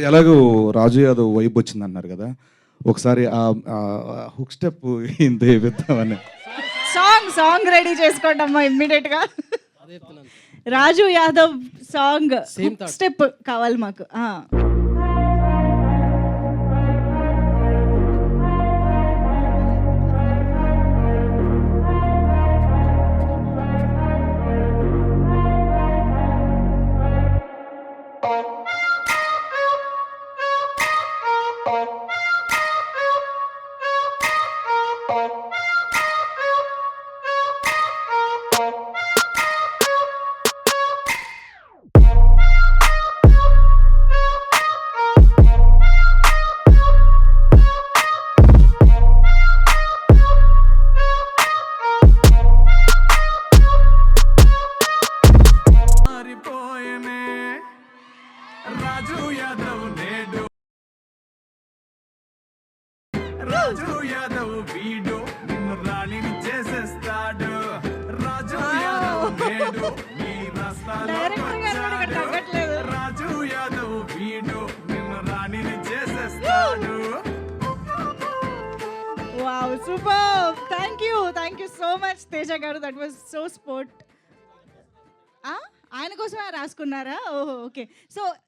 ఎలాగో రాజు యాదవ్ వైబ్ వచ్చింది అన్నారు కదా, ఒకసారి ఆ హుక్ స్టెప్ ఇంత వేద్దామని. సాంగ్ రెడీ చేసుకోండి అమ్మా ఇమ్మీడియట్ గా. రాజు యాదవ్ సాంగ్ స్టెప్ కావాలి మాకు. రాజు యాదవ్ వీడు నిన్ను రాణిని చేసేస్తాడు. రాజు యాదవ్ నేడు నీ రాజు యాదవ్ వీడు నిన్ను రాణిని చేసేస్తాడు. Wow, super. Thank you so much Teja గారు, దట్ వాజ్ సో స్పోర్ట్. ఆయన కోసమే రాసుకున్నారా? ఓహో, ఓకే. సో